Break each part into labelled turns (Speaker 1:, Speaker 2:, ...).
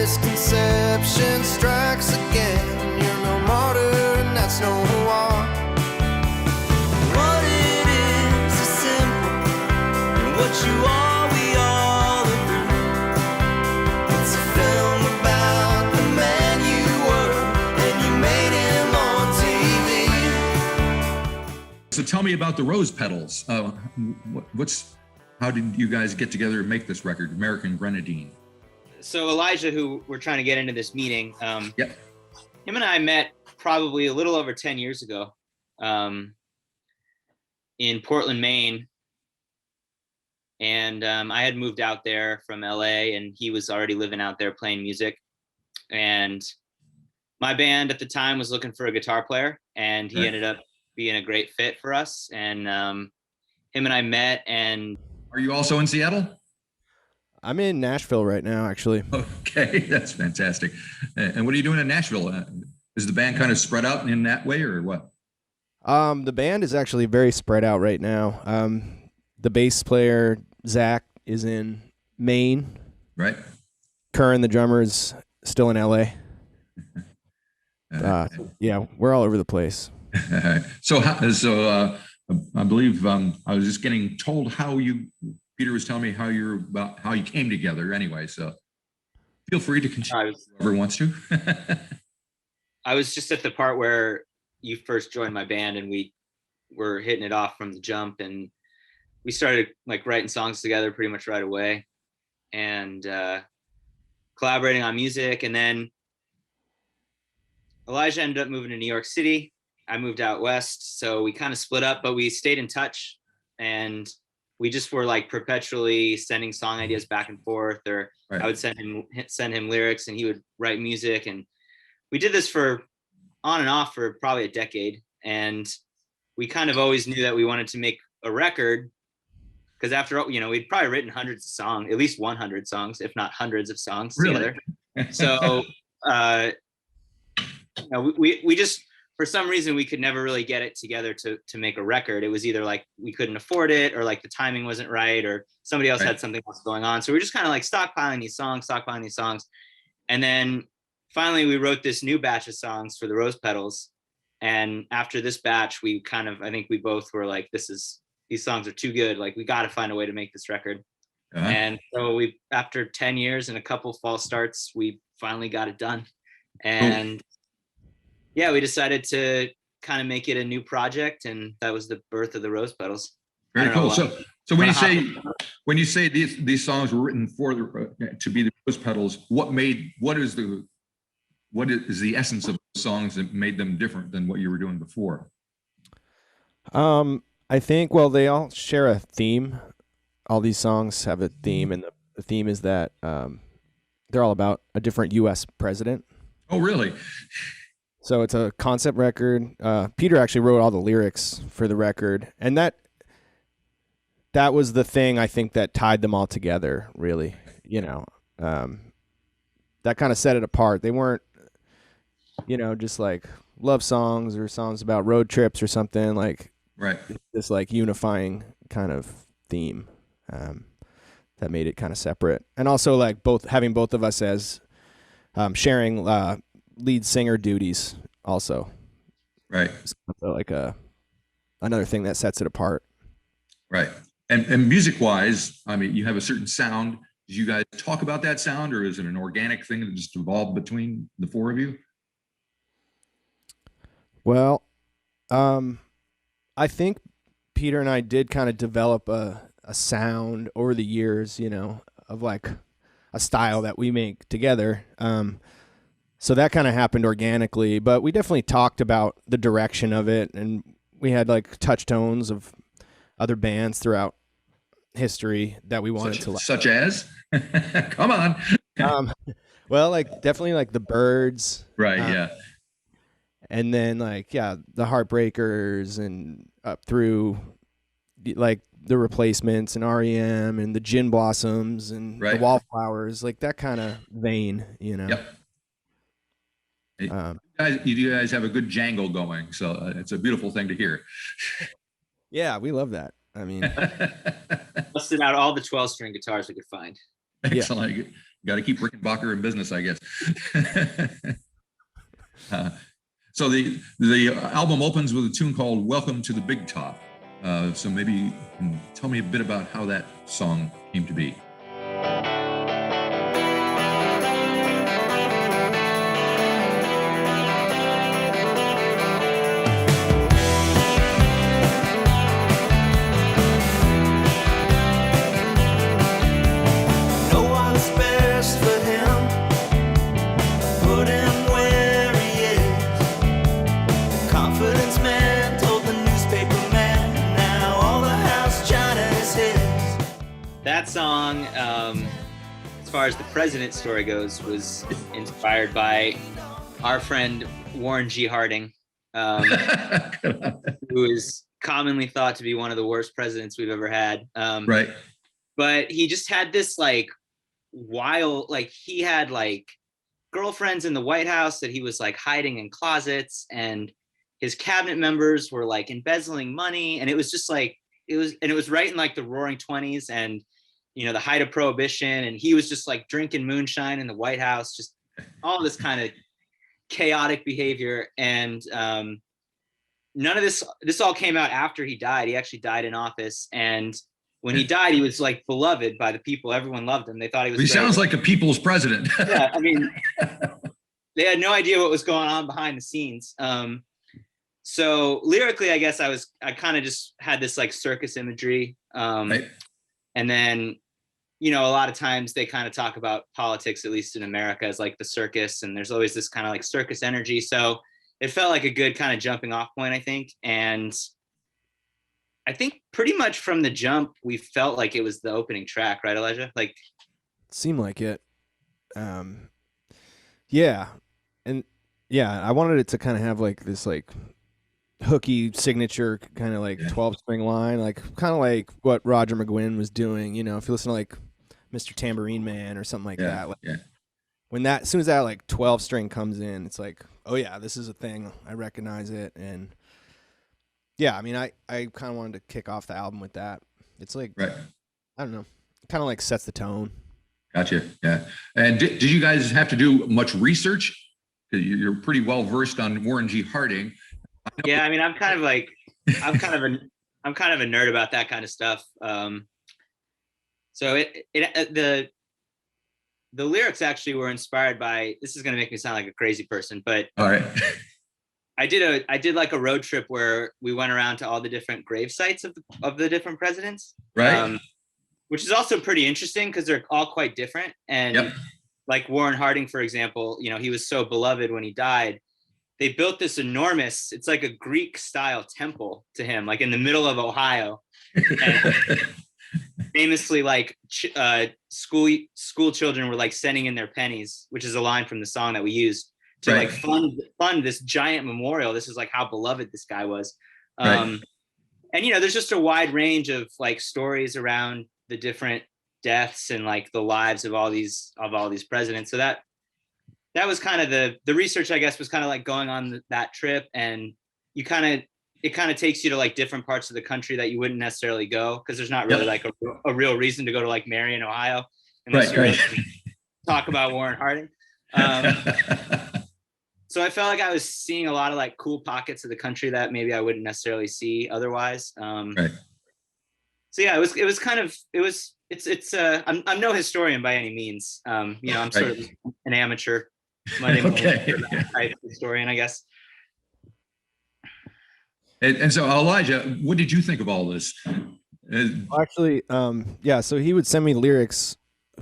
Speaker 1: misconception strikes again. You're no martyr and that's no war. What it is simple, and what you are we all agree. It's a film about the man you were, and you made him on TV.
Speaker 2: So tell me about the Rose Petals. How did you guys get together and make this record, American Grenadine?
Speaker 3: So Elijah, who we're trying to get into this meeting,
Speaker 2: Yep.
Speaker 3: him and I met probably a little over 10 years ago in Portland, Maine. And I had moved out there from LA, and he was already living out there playing music. And my band at the time was looking for a guitar player, and he ended up being a great fit for us. And him and I met. And
Speaker 2: are you also in Seattle?
Speaker 4: I'm in Nashville right now, actually.
Speaker 2: Okay, that's fantastic. And what are you doing in Nashville? Is the band kind of spread out in that way, or what?
Speaker 4: The band is actually very spread out right now. The bass player, Zach, is in Maine.
Speaker 2: Right.
Speaker 4: Curran, the drummer, is still in LA. Yeah, we're all over the place.
Speaker 2: So I believe I was just getting told Peter was telling me how you came together anyway. So feel free to continue, whoever wants to.
Speaker 3: I was just at the part where you first joined my band, and we were hitting it off from the jump, and we started like writing songs together pretty much right away, and collaborating on music. And then Elijah ended up moving to New York City. I moved out west, so we kind of split up, but we stayed in touch, and we just were like perpetually sending song ideas back and forth, or I would send him lyrics and he would write music. And we did this for on and off for probably a decade. And we kind of always knew that we wanted to make a record, because after all, we'd probably written hundreds of songs, at least 100 songs, if not hundreds of songs together. So we just, for some reason, we could never really get it together to make a record. It was either like we couldn't afford it, or like the timing wasn't right, or somebody else had something else going on. So we were just kind of like stockpiling these songs. And then finally we wrote this new batch of songs for the Rose Petals. And after this batch, I think we both were like, these songs are too good. Like, we got to find a way to make this record. And so after 10 years and a couple false starts, we finally got it done. And yeah, we decided to kind of make it a new project, and that was the birth of the Rose Petals.
Speaker 2: Very cool. So when you say these songs were written to be the Rose Petals, what is the essence of the songs that made them different than what you were doing before?
Speaker 4: I think they all share a theme. All these songs have a theme, and the theme is that they're all about a different U.S. president.
Speaker 2: Oh, really?
Speaker 4: So it's a concept record. Peter actually wrote all the lyrics for the record, and that was the thing I think that tied them all together, really. That kind of set it apart. They weren't, just like love songs or songs about road trips or something, like this like unifying kind of theme that made it kind of separate. And also like having both of us as sharing lead singer duties also.
Speaker 2: Right.
Speaker 4: So like another thing that sets it apart.
Speaker 2: Right. And music wise, I mean, you have a certain sound. Did you guys talk about that sound, or is it an organic thing that just evolved between the four of you?
Speaker 4: Well, I think Peter and I did kind of develop a sound over the years, of like a style that we make together. So that kind of happened organically, but we definitely talked about the direction of it, and we had like touch tones of other bands throughout history that we wanted to like. Such
Speaker 2: as? Come on.
Speaker 4: Well, like definitely like the Byrds.
Speaker 2: Right, yeah.
Speaker 4: And then like, the Heartbreakers, and up through like the Replacements and R.E.M. and the Gin Blossoms and the Wallflowers, like that kind of vein,
Speaker 2: Yep. You guys have a good jangle going, so it's a beautiful thing to hear.
Speaker 4: Yeah, we love that. I mean,
Speaker 3: busted out all the 12-string guitars we could find.
Speaker 2: Excellent. Got to keep Rickenbacker in business, I guess. So the album opens with a tune called "Welcome to the Big Top." So maybe you can tell me a bit about how that song came to be.
Speaker 1: No one's best for him. Put him where he is. Confidence man told the newspaper man. Now all the house china is his.
Speaker 3: That song, as far as the president story goes, was inspired by our friend Warren G. Harding, who is commonly thought to be one of the worst presidents we've ever had.
Speaker 2: Right.
Speaker 3: But he just had this like wild, like he had like girlfriends in the White House that he was like hiding in closets, and his cabinet members were like embezzling money, and it was just like it was right in like the Roaring '20s, and you know, the height of prohibition, and he was just like drinking moonshine in the White House, just all this kind of chaotic behavior. And none of this all came out after he died. He actually died in office, and when he died, he was like beloved by the people. Everyone loved him. They thought he was
Speaker 2: He
Speaker 3: great.
Speaker 2: sounds like a people's president.
Speaker 3: Yeah, I mean, they had no idea what was going on behind the scenes. So lyrically, I guess I kind of just had this like circus imagery.
Speaker 2: Right.
Speaker 3: And then, you know, a lot of times they kind of talk about politics, at least in America, as like the circus, and there's always this kind of like circus energy. So it felt like a good kind of jumping off point, I think. And I think pretty much from the jump, we felt like it was the opening track, right, Elijah? Like,
Speaker 4: Seemed like it. Yeah. And yeah, I wanted it to kind of have like this like hooky signature kind of like 12-string line, like kind of like what Roger McGuinn was doing, you know, if you listen to like Mr. Tambourine Man or something like that. Like, when that, as soon as that like 12-string comes in, it's like, oh yeah, this is a thing. I recognize it. And yeah, I mean, I kind of wanted to kick off the album with that. It's like,
Speaker 2: Right.
Speaker 4: I don't know, kind of like sets the tone.
Speaker 2: Gotcha. Yeah. And did you guys have to do much research? You're pretty well versed on Warren G. Harding.
Speaker 3: yeah, I mean, I'm kind of a nerd about that kind of stuff. So the lyrics actually were inspired by, this is going to make me sound like a crazy person, but
Speaker 2: All right.
Speaker 3: I did like a road trip where we went around to all the different grave sites of the different presidents.
Speaker 2: Right.
Speaker 3: Which is also pretty interesting because they're all quite different. And like Warren Harding, for example, you know, he was so beloved when he died. They built this enormous, it's like a Greek style temple to him, like in the middle of Ohio. And famously, like school children were like sending in their pennies, which is a line from the song that we used to like fund this giant memorial. This is like how beloved this guy was. And, you know, there's just a wide range of like stories around the different deaths and like the lives of all these presidents. So that was kind of the research, I guess, was kind of like going on that trip, and it kind of takes you to like different parts of the country that you wouldn't necessarily go, because there's not really like a real reason to go to like Marion, Ohio, unless you really talk about Warren Harding. So I felt like I was seeing a lot of like cool pockets of the country that maybe I wouldn't necessarily see otherwise. So yeah, I'm no historian by any means. You know, I'm sort of an amateur Monday type historian, I guess.
Speaker 2: And so, Elijah, what did you think of all this?
Speaker 4: Actually, yeah, so he would send me lyrics,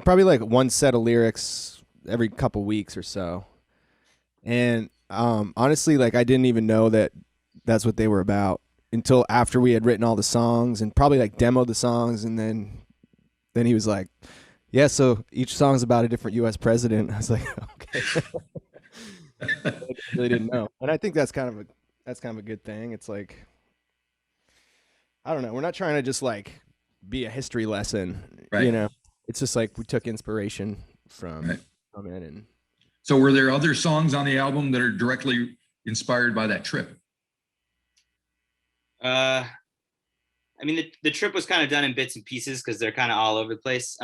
Speaker 4: probably like one set of lyrics every couple weeks or so. And honestly, like I didn't even know that that's what they were about until after we had written all the songs and probably like demoed the songs. And then he was like, yeah, so each song's about a different U.S. president. I was like, okay. I really didn't know. And I think that's kind of a good thing. It's like, I don't know. We're not trying to just like be a history lesson, you know. It's just like we took inspiration from it. And
Speaker 2: so, were there other songs on the album that are directly inspired by that trip?
Speaker 3: I mean, the trip was kind of done in bits and pieces because they're kind of all over the place.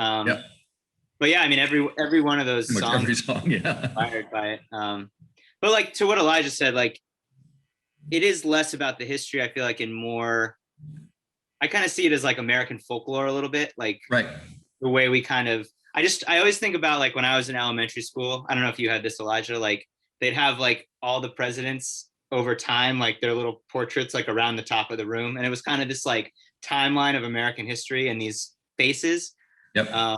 Speaker 3: But yeah, I mean, every one of those
Speaker 2: Pretty much
Speaker 3: songs
Speaker 2: every song, yeah.
Speaker 3: inspired by it. But like to what Elijah said, like it is less about the history. I feel like in more, I kind of see it as like American folklore a little bit, like
Speaker 2: Right.
Speaker 3: the way we kind of. I always think about like when I was in elementary school. I don't know if you had this, Elijah. Like they'd have like all the presidents over time, like their little portraits, like around the top of the room, and it was kind of this like timeline of American history and these faces.
Speaker 2: Yep.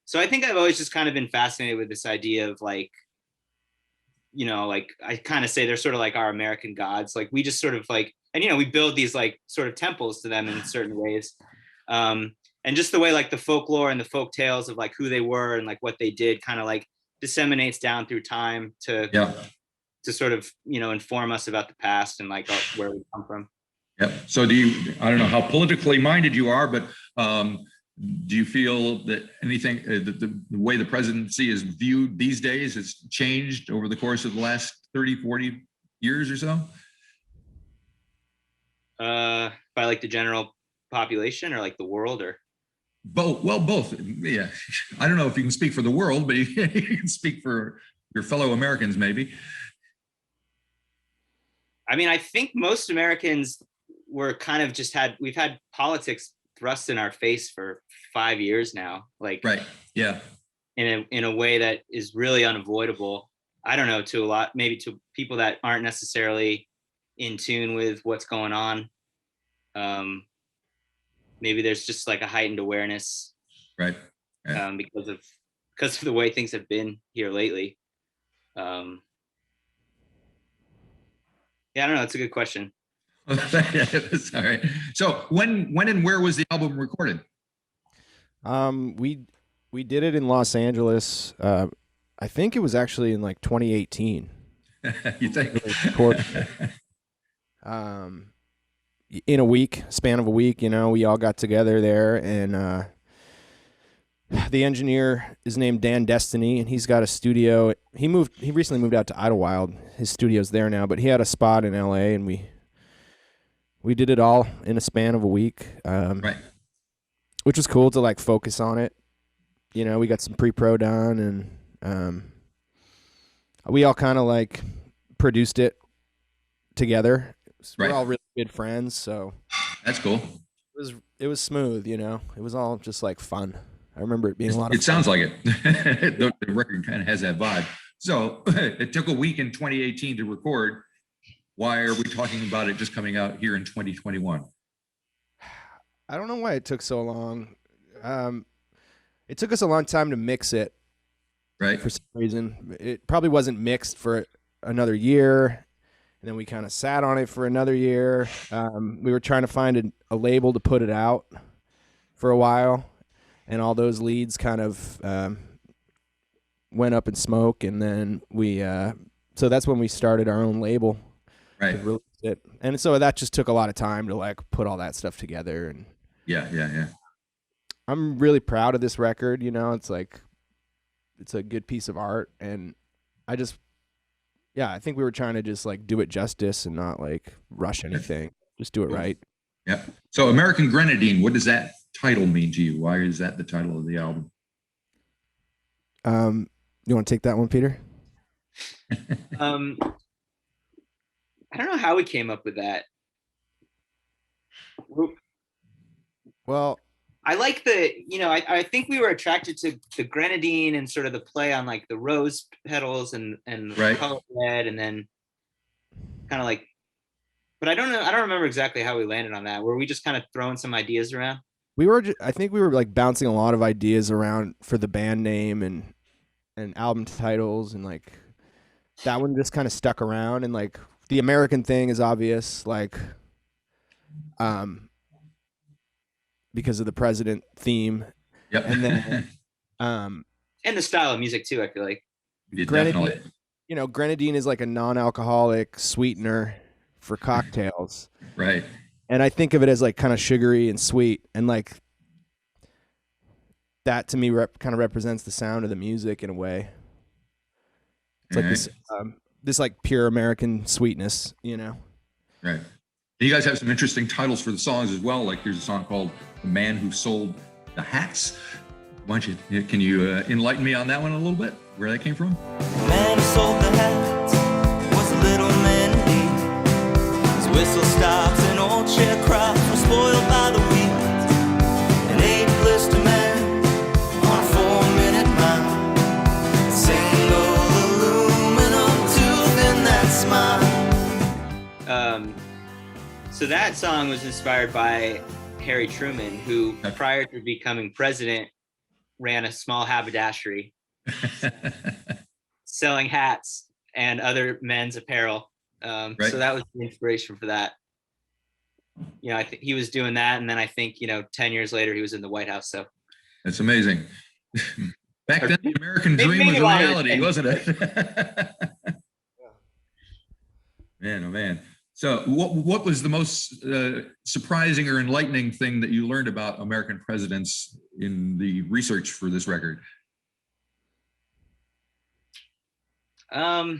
Speaker 3: So I think I've always just kind of been fascinated with this idea of like, you know, like I kind of say they're sort of like our American gods. Like we just sort of like, and you know, we build these like sort of temples to them in certain ways. And just the way like the folklore and the folk tales of like who they were and like what they did kind of like disseminates down through time to sort of, you know, inform us about the past and like where we come from.
Speaker 2: Yep. So I don't know how politically minded you are, but do you feel that anything, the way the presidency is viewed these days has changed over the course of the last 30, 40 years or so?
Speaker 3: By like the general population or like the world or?
Speaker 2: Both. Well, both. Yeah. I don't know if you can speak for the world, but you can speak for your fellow Americans, maybe.
Speaker 3: I mean, I think most Americans were kind of we've had politics thrust in our face for 5 years now, like
Speaker 2: right, yeah,
Speaker 3: in a way that is really unavoidable. I don't know, maybe to people that aren't necessarily in tune with what's going on. Maybe there's just like a heightened awareness,
Speaker 2: right, yeah.
Speaker 3: because of the way things have been here lately. Yeah, I don't know. It's a good question.
Speaker 2: That's all right. So when and where was the album recorded?
Speaker 4: We did it in Los Angeles. I think it was actually in like 2018.
Speaker 2: You think?
Speaker 4: In a span of a week, you know, we all got together there, and the engineer is named Dan Destiny, and he's got a studio. He recently moved out to Idlewild. His studio's there now, but he had a spot in LA, and we did it all in a span of a week.
Speaker 2: Right.
Speaker 4: Which was cool to like focus on it. You know, we got some pre-pro done, and we all kind of like produced it together.
Speaker 2: Right.
Speaker 4: We're all really good friends, so
Speaker 2: that's cool.
Speaker 4: It was smooth, you know. It was all just like fun. I remember it being a lot of fun.
Speaker 2: It sounds like it. The record kind of has that vibe. So it took a week in 2018 to record. Why are we talking about it just coming out here in 2021?
Speaker 4: I don't know why it took so long. It took us a long time to mix it.
Speaker 2: Right.
Speaker 4: For some reason. It probably wasn't mixed for another year. And then we kind of sat on it for another year. We were trying to find a label to put it out for a while. And all those leads kind of went up in smoke. And then so that's when we started our own label.
Speaker 2: Right.
Speaker 4: It. And so that just took a lot of time to like put all that stuff together. And
Speaker 2: yeah.
Speaker 4: I'm really proud of this record. You know, it's like, it's a good piece of art. And I think we were trying to just like do it justice and not like rush anything. Just do it right.
Speaker 2: Yeah. So American Grenadine, what does that title mean to you? Why is that the title of the album?
Speaker 4: You want to take that one, Peter?
Speaker 3: I don't know how we came up with that.
Speaker 4: Well,
Speaker 3: I like I think we were attracted to the Grenadine and sort of the play on like the rose petals and
Speaker 2: right.
Speaker 3: color red, and then kind of like, but I don't know. I don't remember exactly how we landed on that. Were we just kind of throwing some ideas around?
Speaker 4: I think we were like bouncing a lot of ideas around for the band name and album titles, and like that one just kind of stuck around. And like the American thing is obvious, like because of the president theme.
Speaker 2: Yep.
Speaker 4: And then
Speaker 3: and the style of music too, I feel like.
Speaker 2: Yeah, definitely.
Speaker 4: You know, Grenadine is like a non-alcoholic sweetener for cocktails.
Speaker 2: Right.
Speaker 4: And I think of it as like kind of sugary and sweet, and like that to me kind of represents the sound of the music in a way. It's like this like pure American sweetness, you know?
Speaker 2: Right. You guys have some interesting titles for the songs as well. Like there's a song called "The Man Who Sold the Hats." Why don't you, can you enlighten me on that one a little bit? Where that came from?
Speaker 1: The man who sold the hats was a little man indeed. His whistle stops and old sharecrops were spoiled by the weeds. An 8 blister man on a 4-minute mile. Single aluminum tooth in that smile.
Speaker 3: So that song was inspired by Harry Truman, who prior to becoming president ran a small haberdashery selling hats and other men's apparel.
Speaker 2: Right.
Speaker 3: So that was the inspiration for that. You know, I think he was doing that, and then I think 10 years later he was in the White House. So
Speaker 2: that's amazing. Back then, the American dream was a reality, wasn't it? Man, oh man. So what was the most surprising or enlightening thing that you learned about American presidents in the research for this record?
Speaker 3: I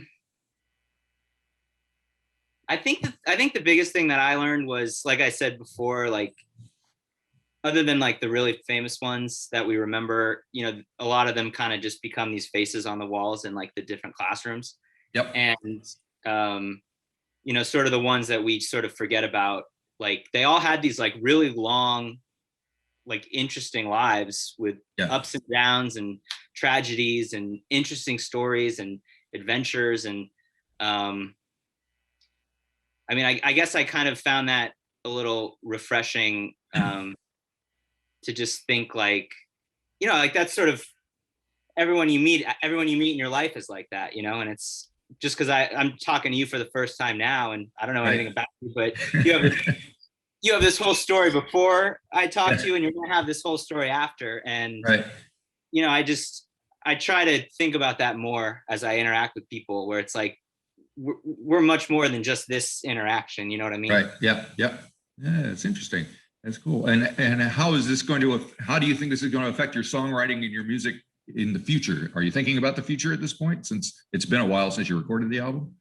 Speaker 3: think the biggest thing that I learned was, like I said before, like other than like the really famous ones that we remember, a lot of them kind of just become these faces on the walls in like the different classrooms.
Speaker 2: Yep.
Speaker 3: And sort of the ones that we sort of forget about, like they all had these like really long, like interesting lives with ups and downs and tragedies and interesting stories and adventures. And I guess I kind of found that a little refreshing, to just think like, like that's sort of everyone you meet in your life is like that, and it's just because I'm talking to you for the first time now, and I don't know anything about you, but you have this whole story before I talk to you, and you're gonna have this whole story after. And I try to think about that more as I interact with people, where it's like we're much more than just this interaction. You know what I mean?
Speaker 2: Right. Yeah. Yeah. It's interesting. That's cool. And how do you think this is going to affect your songwriting and your music in the future? Are you thinking about the future at this point, since it's been a while since you recorded the album?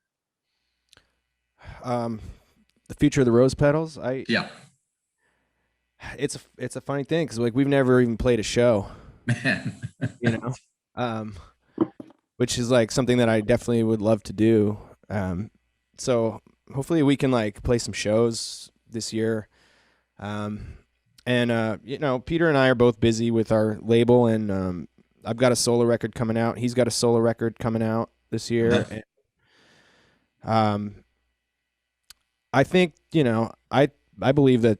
Speaker 4: The future of the Rose Petals. It's a funny thing because like we've never even played a show,
Speaker 2: man.
Speaker 4: Which is like something that I definitely would love to do. So hopefully we can like play some shows this year. Peter and I are both busy with our label, and I've got a solo record coming out. He's got a solo record coming out this year. And, I think, I believe that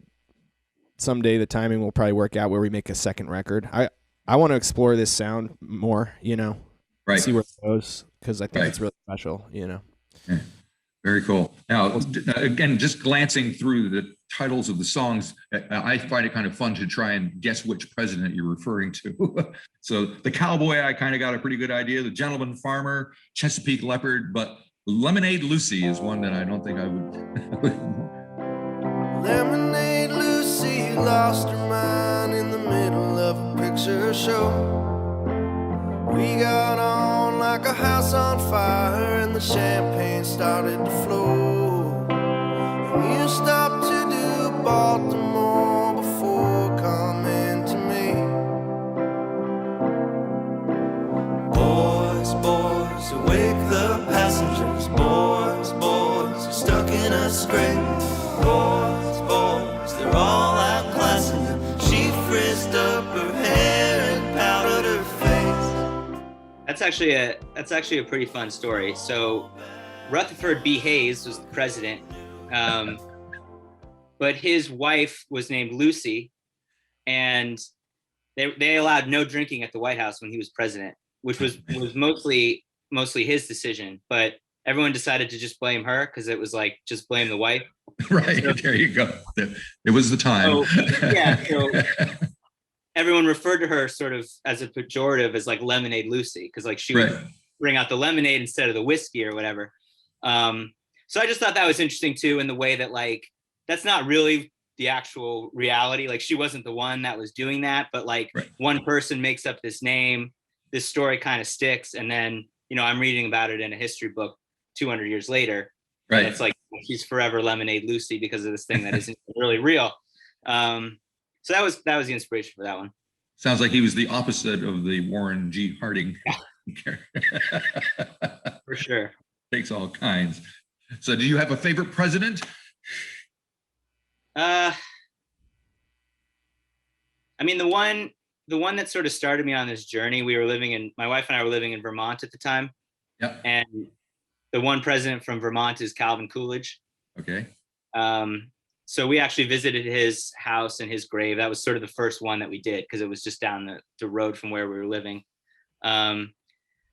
Speaker 4: someday the timing will probably work out where we make a second record. I want to explore this sound more,
Speaker 2: right.
Speaker 4: See where it goes, because I think it's really special,
Speaker 2: Yeah. Very cool. Now, again, just glancing through the titles of the songs, I find it kind of fun to try and guess which president you're referring to. So the Cowboy, I kind of got a pretty good idea. The Gentleman Farmer, Chesapeake Leopard, but Lemonade Lucy is one that I don't think I would.
Speaker 1: Lemonade Lucy lost her mind in the middle of a picture show. We got on like a house on fire, and the champagne started to flow. And you stopped to do Baltimore before coming to me. Boys, boys, awake the passengers. Boys, boys, you're stuck in a scrape. Boys, boys, they're all outclassing them. She frizzed up her hair and powdered her face.
Speaker 3: That's actually a pretty fun story. So Rutherford B. Hayes was the president, but his wife was named Lucy, and they allowed no drinking at the White House when he was president, which was mostly his decision. But everyone decided to just blame her because it was like just blame the wife.
Speaker 2: Right. So, there you go. It was the time.
Speaker 3: So everyone referred to her sort of as a pejorative as like Lemonade Lucy, because like she would bring out the lemonade instead of the whiskey or whatever. So I just thought that was interesting too, in the way that like that's not really the actual reality. Like she wasn't the one that was doing that, but like one person makes up this name, this story kind of sticks, and then I'm reading about it in a history book 200 years later.
Speaker 2: Right.
Speaker 3: And it's like she's forever Lemonade Lucy because of this thing that isn't really real. So that was the inspiration for that one.
Speaker 2: Sounds like he was the opposite of the Warren G. Harding.
Speaker 3: For sure.
Speaker 2: Takes all kinds. So do you have a favorite president?
Speaker 3: I mean, the one that sort of started me on this journey, my wife and I were living in Vermont at the time.
Speaker 2: Yep.
Speaker 3: And the one president from Vermont is Calvin Coolidge.
Speaker 2: Okay.
Speaker 3: So we actually visited his house and his grave. That was sort of the first one that we did because it was just down the road from where we were living.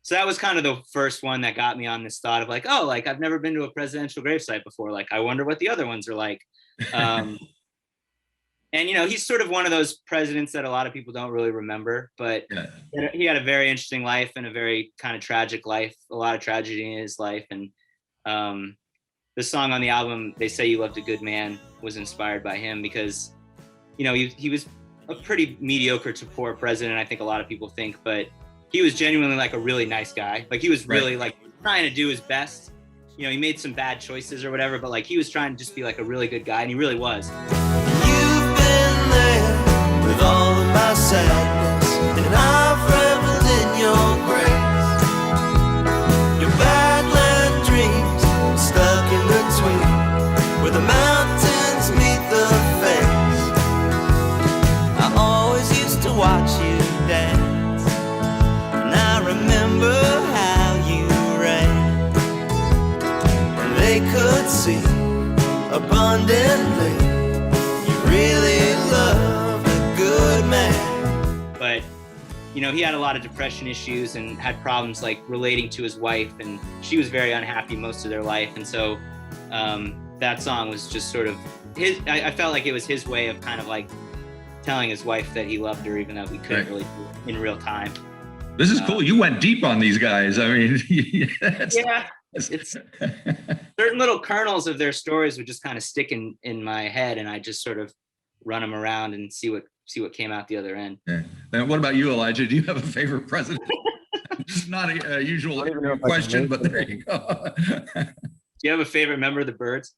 Speaker 3: So that was kind of the first one that got me on this thought of like, oh, like I've never been to a presidential gravesite before. Like, I wonder what the other ones are like. And, he's sort of one of those presidents that a lot of people don't really remember, but he had a very interesting life and a very kind of tragic life, a lot of tragedy in his life. And the song on the album, They Say You Loved a Good Man, was inspired by him because, he was a pretty mediocre to poor president, I think a lot of people think, but he was genuinely like a really nice guy. Like he was really like trying to do his best. He made some bad choices or whatever, but like he was trying to just be like a really good guy, and he really was.
Speaker 1: You've been there with all of my sadness, and I've reveled in your grace. Your badland dreams stuck in between, where the mountains meet the face. I always used to watch you dance, and I remember how you ran, and they could see abundantly you really loved a good man.
Speaker 3: But he had a lot of depression issues and had problems like relating to his wife, and she was very unhappy most of their life. And so that song was just sort of I felt like it was his way of kind of like telling his wife that he loved her, even though we couldn't really do it in real time.
Speaker 2: This is cool. You went deep on these guys. I mean,
Speaker 3: it's certain little kernels of their stories would just kind of stick in my head, and I just sort of run them around and see what came out the other end.
Speaker 2: Yeah. And what about you, Elijah? Do you have a favorite president? Just not a usual question, but there you go.
Speaker 3: Do you have a favorite member of the Byrds?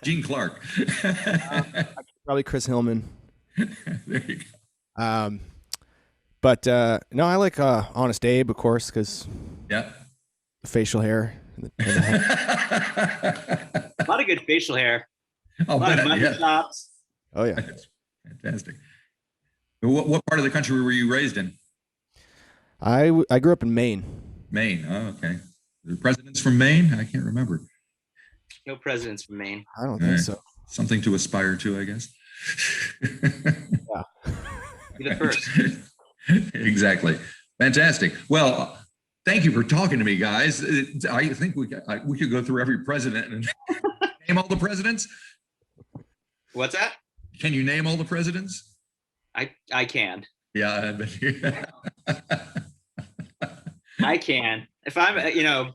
Speaker 2: Gene Clark.
Speaker 4: Probably Chris Hillman.
Speaker 2: There you go.
Speaker 4: But no, I like Honest Abe, of course, because
Speaker 2: the
Speaker 4: facial hair. And the head.
Speaker 3: A lot of good facial hair.
Speaker 2: A lot of mutton
Speaker 3: chops.
Speaker 4: Oh yeah,
Speaker 2: that's fantastic. What part of the country were you raised in?
Speaker 4: I grew up in Maine.
Speaker 2: Maine. Oh, okay. The presidents from Maine? I can't remember.
Speaker 3: No presidents from Maine.
Speaker 4: I don't think so.
Speaker 2: Something to aspire to, I guess.
Speaker 3: Yeah. Be the first.
Speaker 2: Exactly. Fantastic. Well, thank you for talking to me, guys. I think we could go through every president and name all the presidents.
Speaker 3: What's that?
Speaker 2: Can you name all the presidents?
Speaker 3: I can.
Speaker 2: Yeah.
Speaker 3: I can. If I'm,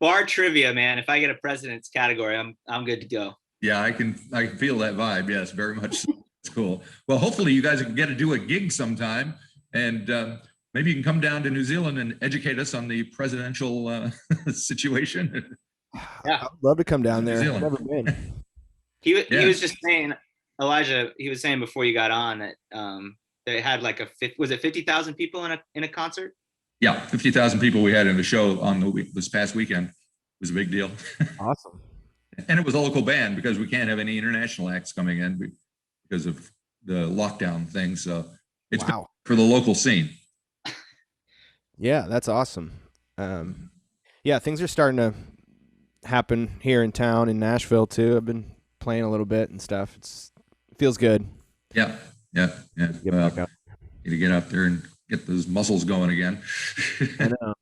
Speaker 3: bar trivia, man, if I get a president's category, I'm good to go.
Speaker 2: Yeah, I can feel that vibe. Yes, very much so. It's cool. Well, hopefully you guys can get to do a gig sometime, and maybe you can come down to New Zealand and educate us on the presidential situation.
Speaker 3: Yeah,
Speaker 4: I'd love to come down there. I've never been.
Speaker 3: He was just saying, Elijah. He was saying before you got on that they had like was it 50,000 people in a concert?
Speaker 2: Yeah, 50,000 people we had in the show on this past weekend. It was a big deal.
Speaker 4: Awesome.
Speaker 2: And it was a local band because we can't have any international acts coming in because of the lockdown thing. So it's for the local scene.
Speaker 4: Yeah, that's awesome. Yeah, things are starting to happen here in town in Nashville too. I've been playing a little bit and stuff. It feels good.
Speaker 2: Yeah. Well, need to get out there and get those muscles going again.
Speaker 4: I know.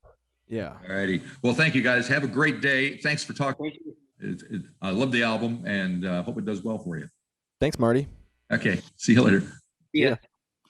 Speaker 4: Yeah.
Speaker 2: All righty. Well, thank you guys. Have a great day. Thanks for talking.
Speaker 3: Thank you.
Speaker 2: I love the album and hope it does well for you.
Speaker 4: Thanks, Marty.
Speaker 2: Okay. See you later.
Speaker 3: Yeah.